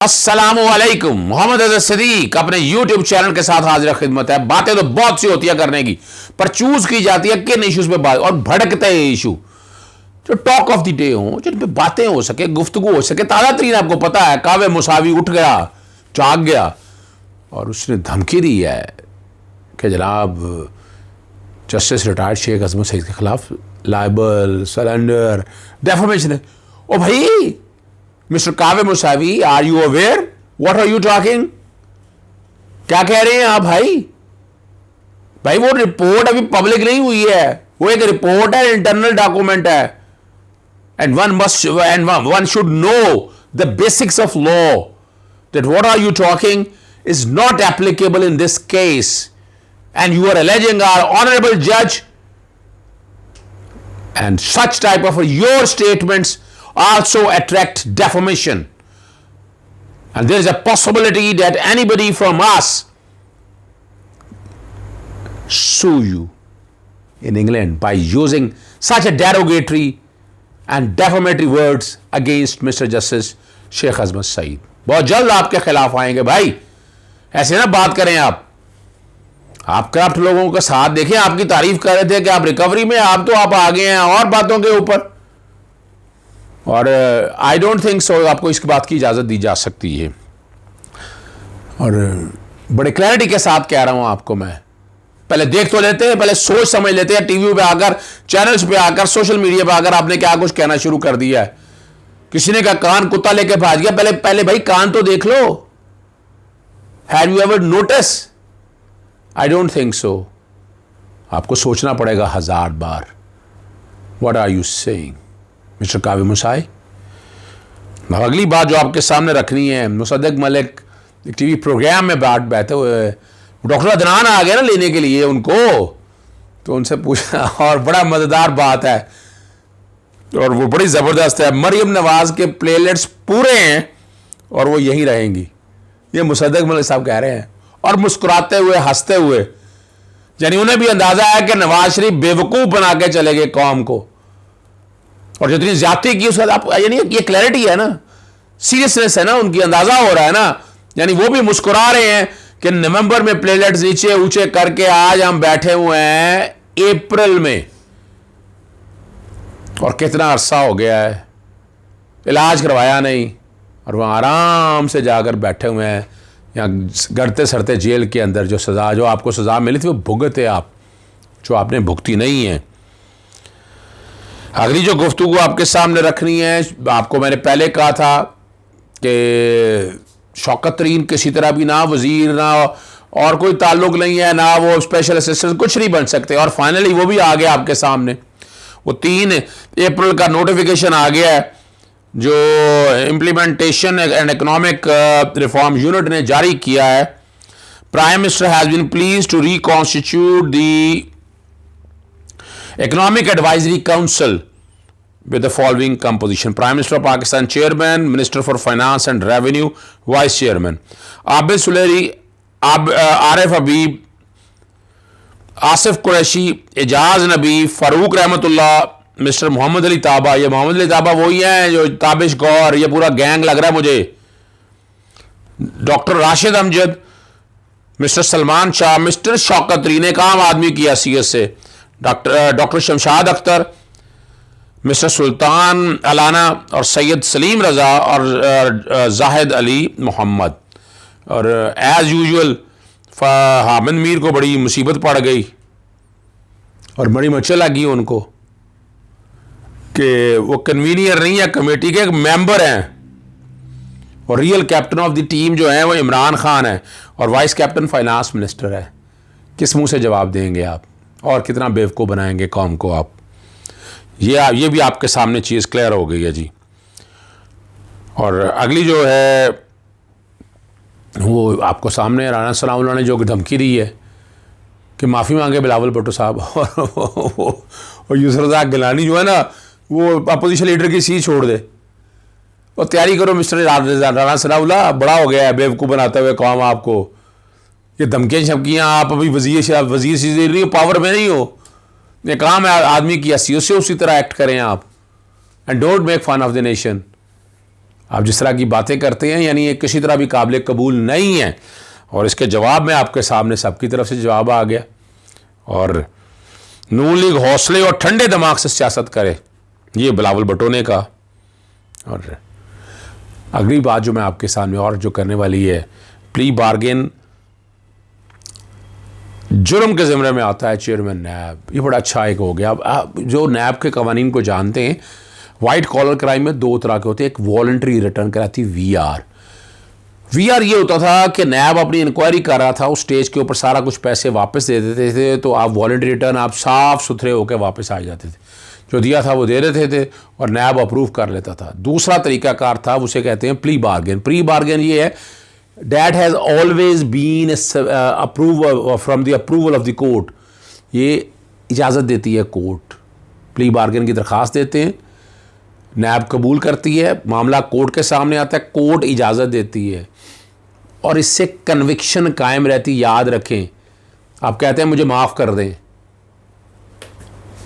अस्सलामुअलैकुम। मोहम्मद अज़हर सिद्दीक अपने YouTube channel के साथ हाजिर खिदमत है। बातें तो बहुत सी होती है करने की, पर चूज की जाती है किन इश्यूज पे बात, और भड़कते हैं इशू जो टॉक ऑफ द डे हो, जिन पे बातें हो सके, गुफ्तगू हो सके। ताज़ा तरीन आपको पता है, कावे मुसावी उठ गया, जाग गया और उसने धमकी दी है कि जनाब जस्टिस रिटायर्ड शेख अजमत सईद के खिलाफ लाइबल, सरेंडर, डेफामेशन है। ओ भाई mister Kaveh Mousavi, are you aware what are you talking? क्या कह रहे हैं आप भाई? भाई वो रिपोर्ट अभी पब्लिक नहीं हुई है, वो एक रिपोर्ट है, इंटरनल डॉक्यूमेंट है। And one should know the basics of law that what are you talking is not applicable in this case and you are alleging our honourable जज and such type of your statements also attract defamation, and there is a possibility that anybody from us sue you in England by using such a derogatory and defamatory words against Mr. Justice Sheikh Azmat Saeed. बहुत जल्द आपके खिलाफ आएंगे भाई, ऐसे ना बात करें आप करप्ट लोगों का साथ देखें। आपकी तारीफ कर रहे थे कि आप रिकवरी में, आप आ गए हैं और बातों के ऊपर। और आई डोंट थिंक सो आपको इस बात की इजाज़त दी जा सकती है। और बड़े क्लैरिटी के साथ कह रहा हूं आपको, मैं पहले देख तो लेते हैं, पहले सोच समझ लेते हैं। टीवी पे आकर, चैनल्स पे आकर, सोशल मीडिया पे आकर आपने क्या कुछ कहना शुरू कर दिया है। किसी ने कहा कान कुत्ता लेके भाग गया, पहले भाई कान तो देख लो। Have you ever notice? I don't think so. आपको सोचना पड़ेगा 1000 बार। What are you saying mister Kaveh Musavi? अगली बात जो आपके सामने रखनी है, मुसद्दक मलिक टीवी प्रोग्राम में बैठे हुए, डॉक्टर अदनान आ गया ना लेने के लिए उनको, तो उनसे पूछा, और बड़ा मजेदार बात है और वो बड़ी ज़बरदस्त है। मरियम नवाज के प्लेलिस्ट्स पूरे हैं और वो यहीं रहेंगी, ये मुसद्दक मलिक साहब कह रहे हैं, और मुस्कुराते हुए, हंसते हुए। यानी उन्हें भी अंदाजा है कि नवाज शरीफ बेवकूफ बना के चले गए कौम को, और जितनी ज्यादती की उसका आप, यानी ये क्लैरिटी है ना, सीरियसनेस है ना उनकी, अंदाजा हो रहा है ना। यानी वो भी मुस्कुरा रहे हैं कि नवंबर में प्लेलेट्स नीचे ऊंचे करके आज हम बैठे हुए हैं अप्रैल में, और कितना अरसा हो गया है, इलाज करवाया नहीं, और वहां आराम से जाकर बैठे हुए हैं यहाँ गड़ते सड़ते जेल के अंदर। जो सज़ा, जो आपको सज़ा मिली थी वो भुगते आप, जो आपने भुगती नहीं है। अगली जो गुफ्तगू आपके सामने रखनी है, आपको मैंने पहले कहा था कि शौकत तरीन किसी तरह भी ना वज़ीर, ना और कोई ताल्लुक़ नहीं है, ना वो स्पेशल असिस्टेंट, कुछ नहीं बन सकते। और फाइनली वो भी आ गया आपके सामने। वो 3 अप्रैल का नोटिफिकेशन आ गया है जो implementation and economic reform unit ने जारी किया है। Prime minister has been pleased to reconstitute the economic advisory council with the following composition: Prime Minister of Pakistan Chairman, Minister for Finance and Revenue Vice Chairman, Abid Suleri, Arif Habib, Asif Qureshi, Ejaz Nabi, Farooq रहमतुल्लाह, mister Mohammad Ali ताबा। ये मोहम्मद अली ताबा वही हैं जो ताबिश गौर, ये पूरा gang लग रहा है मुझे। Doctor Rashid Amjad, mister Salman Shah, mister Shaukat तरीन, एक आम आदमी की हैसियत से, डॉक्टर शमशाद अख्तर, मिस्टर सुल्तान अलाना, और सैयद सलीम रज़ा, और जाहिद अली मोहम्मद। और एज़ यूजुअल हामिद मीर को बड़ी मुसीबत पड़ गई और बड़ी मचल लगी उनको कि वो कन्वीनियर नहीं है, कमेटी के एक मेंबर हैं, और real captain of the team जो है वो इमरान खान है, और वाइस कैप्टन फाइनेंस मिनिस्टर है। किस मुंह से जवाब देंगे आप, और कितना बेवकूफ़ बनाएंगे कौम को आप? ये भी आपके सामने चीज़ क्लियर हो गई है जी। और अगली जो है वो आपको सामने, राना सनाउल्लाह ने जो धमकी दी है कि माफ़ी मांगे बिलावल भुट्टो साहब, और यूसुफ रज़ाक गिलानी जो है ना, वो अपोजिशन लीडर की सीट छोड़ दे, और तैयारी करो मिस्टर राना सनाउल्लाह, बड़ा हो गया है बेवकूफ़ बनाते हुए कौम आपको। ये धमकियाँ शमकियाँ, आप अभी वज़ीर नहीं हो, पावर में नहीं हो, ये काम है आदमी की हैसियत से, उसी तरह एक्ट करें आप, and don't make fun of the nation. आप जिस तरह की बातें करते हैं यानी ये किसी तरह भी काबिल कबूल नहीं है। और इसके जवाब में आपके सामने सबकी तरफ से जवाब आ गया। और नून लीग हौसले और ठंडे दिमाग से सियासत करे, ये बिलावल भुट्टो ने कहा। और अगली बात जो मैं आपके सामने और जो करने वाली है, प्ली बार्गेन जुर्म के ज़िम्मे में आता है चेयरमैन नैब। ये बड़ा अच्छा एक हो गया। अब जो नैब के कवानीन को जानते हैं, वाइट कॉलर क्राइम में दो तरह के होते हैं। एक वॉलंटरी रिटर्न कराती वीआर ये होता था कि नैब अपनी इंक्वायरी कर रहा था, उस स्टेज के ऊपर सारा कुछ पैसे वापस दे देते थे, तो आप वॉलंटरी रिटर्न आप साफ सुथरे होकर वापस आ जाते थे, जो दिया था वो दे देते थे और नैब अप्रूव कर लेता था। दूसरा तरीकाकार था, उसे कहते हैं प्ली बार्गेन। प्ली बार्गेन ये है, that has always been approval from the approval of the court। ये इजाज़त देती है कोर्ट। प्ली बार्गेन की दरख्वास्त देते हैं, नैब कबूल करती है, मामला कोर्ट के सामने आता है, कोर्ट इजाज़त देती है और इससे कन्विक्शन कायम रहती। याद रखें, आप कहते हैं मुझे माफ़ कर दें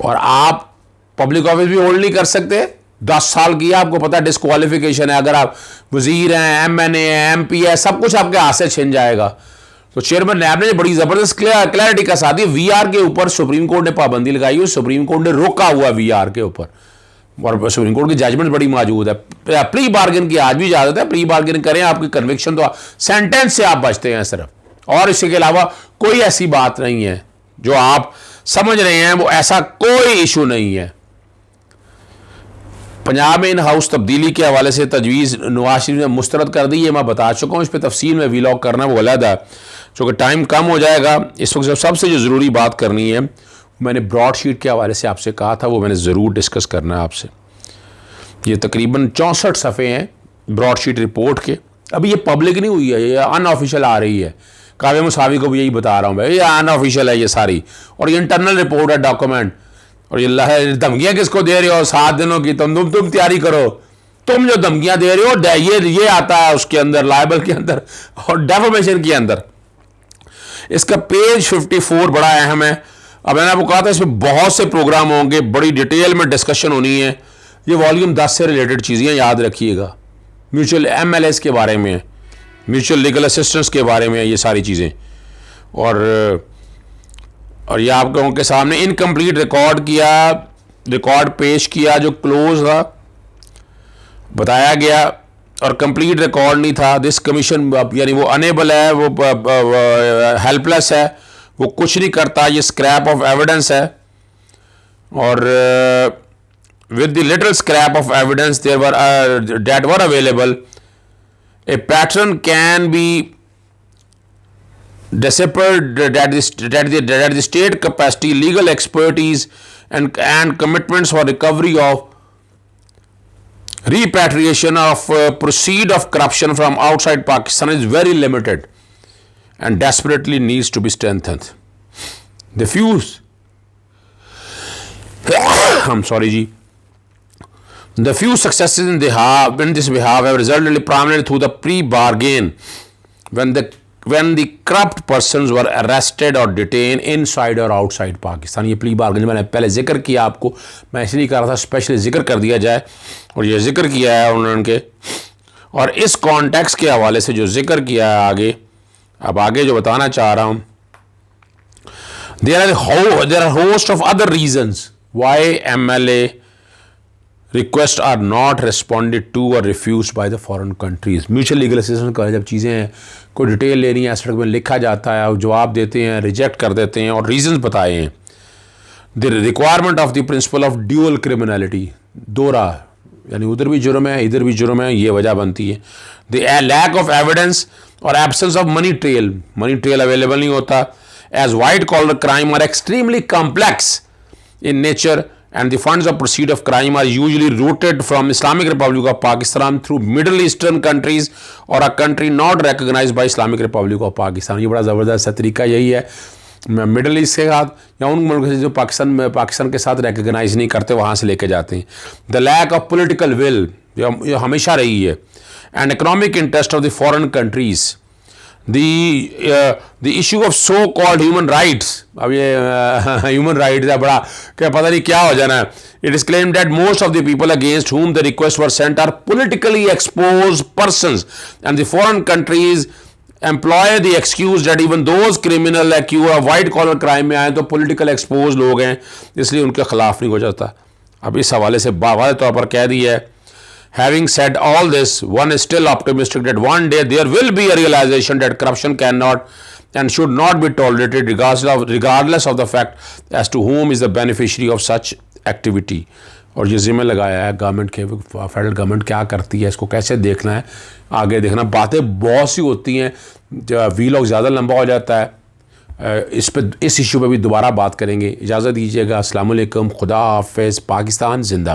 और आप पब्लिक ऑफिस भी होल्ड नहीं कर सकते। 10 साल किया, आपको पता है डिस्क्वालिफिकेशन है। अगर आप वजीर हैं, एमएनए हैं, एमपी है, सब कुछ आपके हाथ से छिन जाएगा। तो चेयरमैन नैब ने बड़ी ज़बरदस्त क्लैरिटी का साथ दी। वीआर के ऊपर सुप्रीम कोर्ट ने पाबंदी लगाई हुई, सुप्रीम कोर्ट ने रोका हुआ वीआर के ऊपर और सुप्रीम कोर्ट की जजमेंट बड़ी मौजूद है। प्री बार्गेन की आज भी इजाज़त है, प्री बार्गेन करें, आपकी कन्विक्शन तो सेंटेंस से आप बचते हैं सिर्फ, और इसके अलावा कोई ऐसी बात नहीं है जो आप समझ रहे हैं, वो ऐसा कोई इशू नहीं है। पंजाब में इन हाउस तब्दीली के हवाले से तजवीज़ नवाज शरीफ ने मुस्तरद कर दी है, मैं बता चुका हूँ। इस पर तफसील में वीलॉग करना वो अलग है, चूँकि टाइम कम हो जाएगा। इस वक्त सबसे जो ज़रूरी बात करनी है, मैंने ब्रॉडशीट के हवाले से आपसे कहा था, वो मैंने ज़रूर डिस्कस करना है आपसे। ये तकरीबन 64 सफ़े हैं ब्रॉडशीट रिपोर्ट के। अभी ये पब्लिक नहीं हुई है, ये अनऑफिशियल आ रही है। काव्य मुसावी को भी यही बता रहा हूँ मैं, ये अनऑफिशियल है ये सारी, और ये इंटरनल रिपोर्ट है, डॉक्यूमेंट। और ये धमकियाँ किसको दे रहे हो? 7 दिनों की तुम तैयारी करो। तुम जो धमकियाँ दे रहे हो ये आता है उसके अंदर, लाइबल के अंदर और डेफोमेशन के अंदर। इसका पेज 54 बड़ा अहम है। अब मैंने आपको कहा था इसमें बहुत से प्रोग्राम होंगे, बड़ी डिटेल में डिस्कशन होनी है। ये वॉल्यूम 10 से रिलेटेड चीज़ें याद रखिएगा। म्यूचुअल MLS के बारे में, म्यूचुअल लीगल असिस्टेंस के बारे में, ये सारी चीज़ें। और ये आप लोगों के सामने इनकम्प्लीट रिकॉर्ड पेश किया, जो क्लोज था बताया गया और कंप्लीट रिकॉर्ड नहीं था। दिस कमीशन यानी वो अनेबल है, वो हेल्पलेस है, वो कुछ नहीं करता, ये स्क्रैप ऑफ एविडेंस है। और with the little scrap of evidence there were that were available, a pattern can be deciphered that the state capacity, legal expertise and commitments for recovery of repatriation of proceed of corruption from outside Pakistan is very limited and desperately needs to be strengthened. The few the few successes in this behalf have resulted primarily through the pre-bargain when the corrupt persons were arrested or detained inside or outside Pakistan। ये plea bargain मैंने पहले जिक्र किया आपको, मैं इसलिए कह रहा था स्पेशली जिक्र कर दिया जाए, और ये जिक्र किया है उन्होंने। और इस कॉन्टेक्स्ट के हवाले से जो जिक्र किया है आगे, अब आगे जो बताना चाह रहा हूँ, there are host of other reasons why MLA requests are not responded to or refused by the foreign countries। Mutual legal assistance का जब चीज़ें कोई डिटेल लेनी है, एस्ट्रक्ट में लिखा जाता है, और जवाब देते हैं, रिजेक्ट कर देते हैं और रीजंस बताए हैं। The requirement of the principle of dual criminality, दोहरा यानी उधर भी जुर्म है इधर भी जुर्म है, ये वजह बनती है। द लैक ऑफ एविडेंस और absence of money trail available नहीं होता। As white collar crime are extremely complex in nature and the funds of proceed of crime are usually routed from Islamic Republic of Pakistan through Middle Eastern countries or a country not recognized by Islamic Republic of Pakistan। ये बड़ा ज़बरदस्त तरीका यही है, middle east के साथ या उन मुल्क से जो पाकिस्तान के साथ रिकगनाइज नहीं करते, वहाँ से लेके जाते हैं। The lack of political will जो हमेशा रही है, and economic interest of the foreign countries the issue of so called human rights, अब ये human rights है बड़ा क्या पता नहीं क्या हो जाना है. It is claimed that most of the people against whom the requests were sent are politically exposed persons and the foreign countries employ the excuse that even those criminal accused of white collar crime में आए तो political exposed लोग हैं इसलिए उनके खिलाफ नहीं हो जाता. अब इस हवाले से वाज़ेह तौर पर कह दिया है. Having said all this, one is still optimistic that one day there will be a realization that corruption cannot and should not be tolerated regardless of the fact as to whom is the beneficiary of such activity. और ये जिम्मे लगाया है government के, federal government क्या करती है इसको कैसे देखना है, आगे देखना. बातें बहुत सी होती हैं, वीलॉग ज़्यादा लंबा हो जाता है. इस इशू पे भी दोबारा बात करेंगे. इजाज़त दीजिएगा. अस्सलाम वालेकुम. खुदा हाफ़िज़. पाकिस्तान जिंदाबाद.